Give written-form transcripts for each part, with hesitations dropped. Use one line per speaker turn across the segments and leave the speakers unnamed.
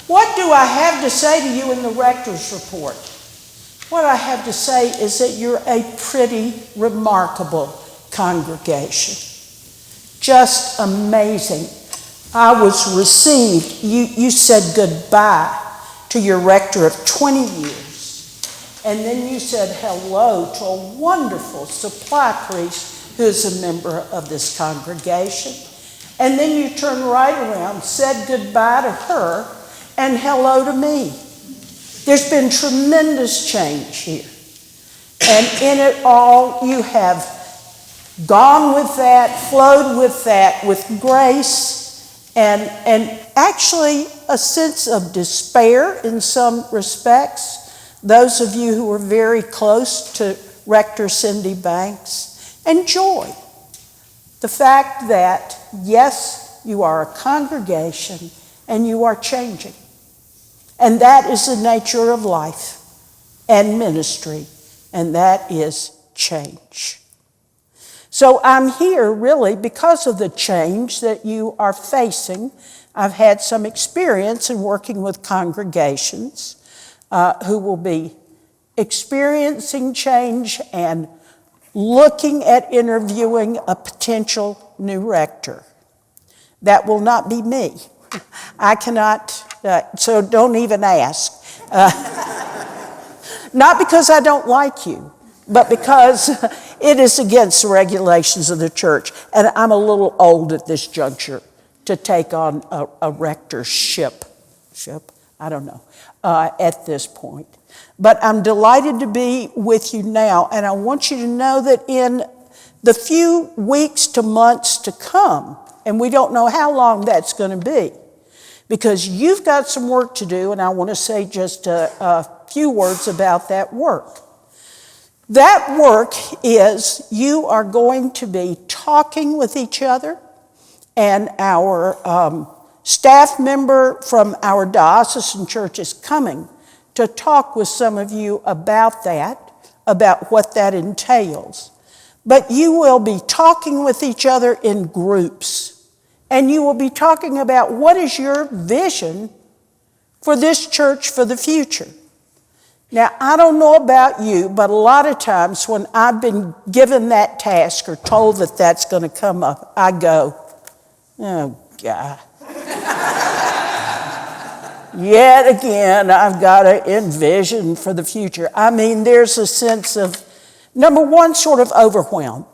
What do I have to say to you in the rector's report? What I have to say is that you're a pretty remarkable congregation. Just amazing. I was received, you said goodbye to your rector of 20 years. And then you said hello to a wonderful supply priest who is a member of this congregation. And then you turned right around, said goodbye to her, and hello to me. There's been tremendous change here. And in it all, you have gone with that, flowed with that, with grace, and actually a sense of despair in some respects. Those of you who were very close to Rector Cindy Banks, and joy. The fact that, yes, you are a congregation and you are changing. And that is the nature of life and ministry, and that is change. So I'm here really because of the change that you are facing. I've had some experience in working with congregations who will be experiencing change and looking at interviewing a potential new rector. That will not be me. I cannot, so don't even ask. Not because I don't like you, but because it is against the regulations of the church. And I'm a little old at this juncture to take on a rectorship. I don't know, at this point. But I'm delighted to be with you now, and I want you to know that in the few weeks to months to come, and we don't know how long that's going to be, because you've got some work to do, and I want to say just a few words about that work. That work is you are going to be talking with each other, and our staff member from our diocesan church is coming to talk with some of you about that, about what that entails. But you will be talking with each other in groups, and you will be talking about what is your vision for this church for the future. Now, I don't know about you, but a lot of times when I've been given that task or told that that's going to come up, I go, oh, God. Yet again, I've got to envision for the future. I mean, there's a sense of, number one, sort of overwhelm.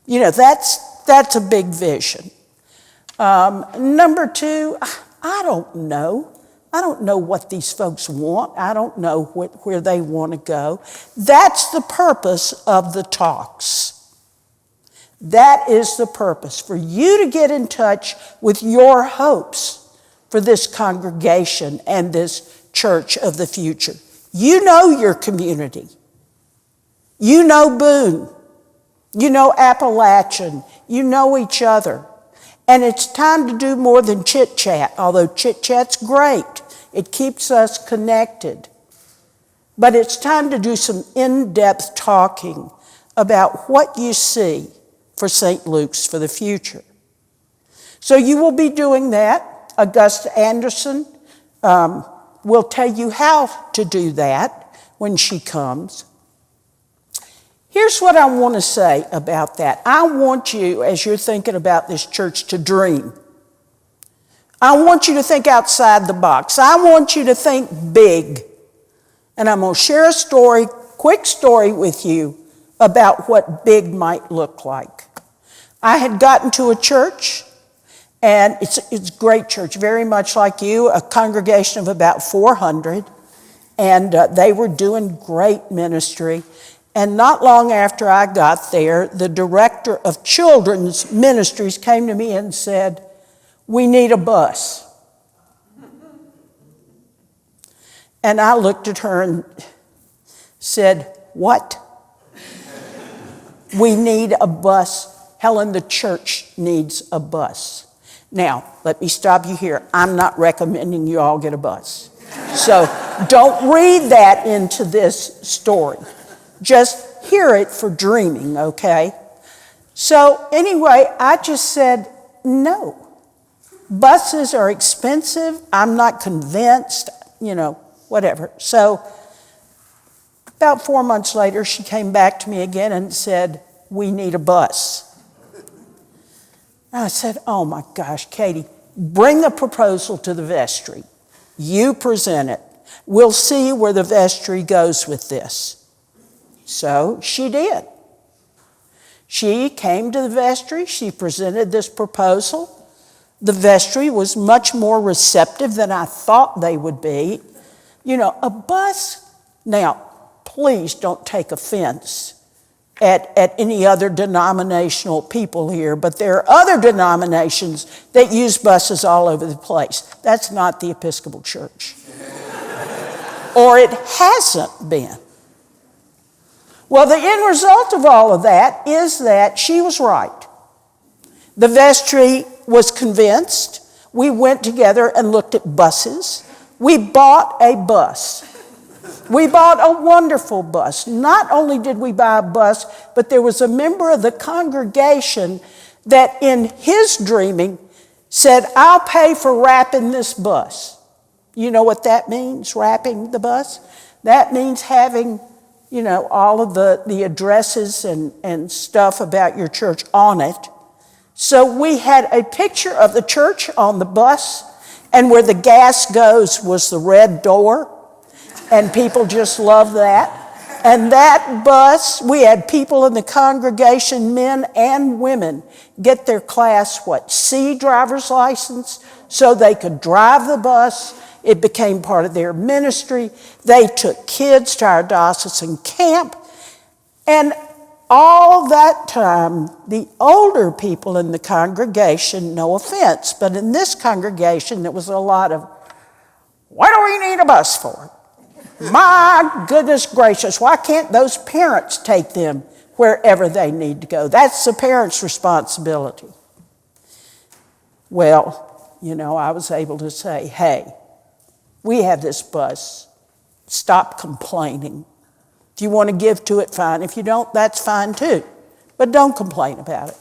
You know, that's a big vision. Number two, I don't know. I don't know what these folks want. I don't know where they want to go. That's the purpose of the talks. That is the purpose, for you to get in touch with your hopes for this congregation and this church of the future. You know your community. You know Boone. You know Appalachian. You know each other. And it's time to do more than chit-chat, although chit-chat's great. It keeps us connected. But it's time to do some in-depth talking about what you see for St. Luke's for the future. So you will be doing that. Augusta Anderson will tell you how to do that when she comes. Here's what I want to say about that. I want you, as you're thinking about this church, to dream. I want you to think outside the box. I want you to think big. And I'm going to share a story, quick story with you about what big might look like. I had gotten to a church, and it's a great church, very much like you, a congregation of about 400, and they were doing great ministry. And not long after I got there, the director of children's ministries came to me and said, "We need a bus." And I looked at her and said, "What?" "We need a bus. Helen, the church needs a bus." Now, let me stop you here. I'm not recommending you all get a bus. So don't read that into this story. Just hear it for dreaming, okay? So anyway, I just said, no. Buses are expensive. I'm not convinced, whatever. So about 4 months later, she came back to me again and said, we need a bus. And I said, oh my gosh, Katie, bring a proposal to the vestry. You present it. We'll see where the vestry goes with this. So she did. She came to the vestry. She presented this proposal. The vestry was much more receptive than I thought they would be. A bus, now, please don't take offense at any other denominational people here, but there are other denominations that use buses all over the place. That's not the Episcopal Church. Or it hasn't been. Well, the end result of all of that is that she was right. The vestry was convinced. We went together and looked at buses. We bought a bus. We bought a wonderful bus. Not only did we buy a bus, but there was a member of the congregation that in his dreaming said, I'll pay for wrapping this bus. You know what that means, wrapping the bus? That means having, all of the addresses and stuff about your church on it. So we had a picture of the church on the bus, and where the gas goes was the red door. And people just love that. And that bus, we had people in the congregation, men and women, get their Class C driver's license so they could drive the bus. It became part of their ministry. They took kids to our diocesan camp. And all that time, the older people in the congregation, no offense, but in this congregation, there was a lot of, what do we need a bus for? My goodness gracious, why can't those parents take them wherever they need to go? That's the parents' responsibility. Well, I was able to say, hey, we have this bus. Stop complaining. If you want to give to it, fine. If you don't, that's fine too. But don't complain about it.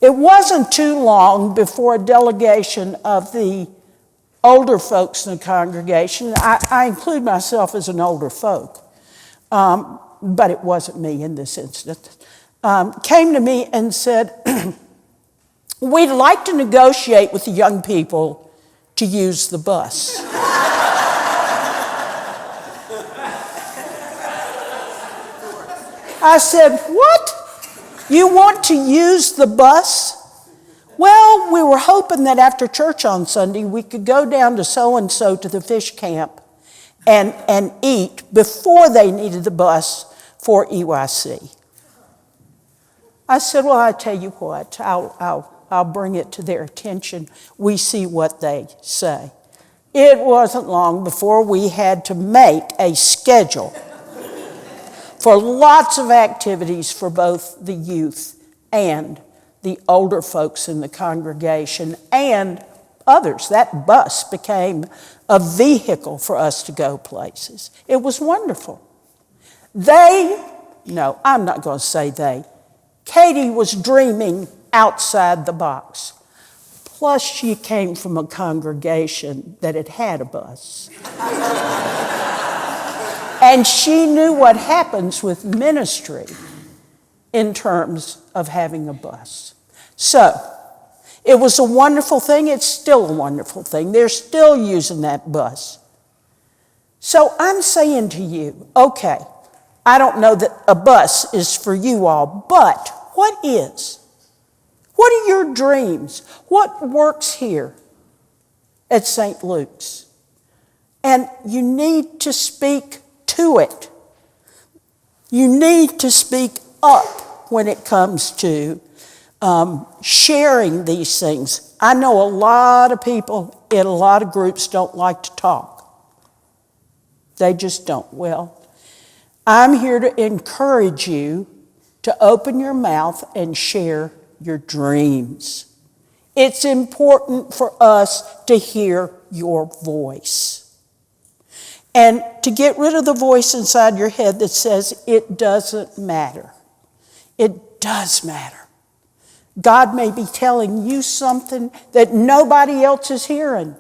It wasn't too long before a delegation of the older folks in the congregation, I include myself as an older folk, but it wasn't me in this instance, came to me and said, we'd like to negotiate with the young people to use the bus. I said, what? You want to use the bus? Well, we were hoping that after church on Sunday, we could go down to so-and-so to the fish camp and eat before they needed the bus for EYC. I said, well, I tell you what, I'll bring it to their attention. We see what they say. It wasn't long before we had to make a schedule for lots of activities for both the youth and the older folks in the congregation and others. That bus became a vehicle for us to go places. It was wonderful. I'm not going to say they. Katie was dreaming outside the box. Plus, she came from a congregation that had a bus. And she knew what happens with ministry in terms of having a bus. So, it was a wonderful thing. It's still a wonderful thing. They're still using that bus. So I'm saying to you, okay, I don't know that a bus is for you all, but what is? What are your dreams? What works here at St. Luke's? And you need to speak to it. You need to speak up when it comes to sharing these things. I know a lot of people in a lot of groups don't like to talk. They just don't. Well, I'm here to encourage you to open your mouth and share your dreams. It's important for us to hear your voice. And to get rid of the voice inside your head that says it doesn't matter. It does matter. God may be telling you something that nobody else is hearing.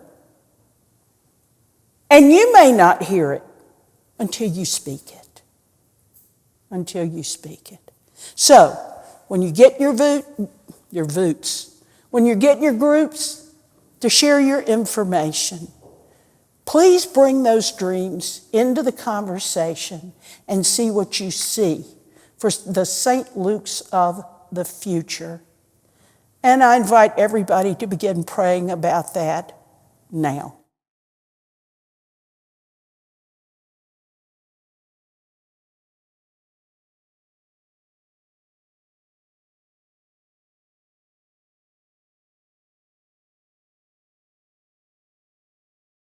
And you may not hear it until you speak it. Until you speak it. So, when you get your voots, when you get your groups to share your information, please bring those dreams into the conversation and see what you see for the St. Luke's of the future. And I invite everybody to begin praying about that now.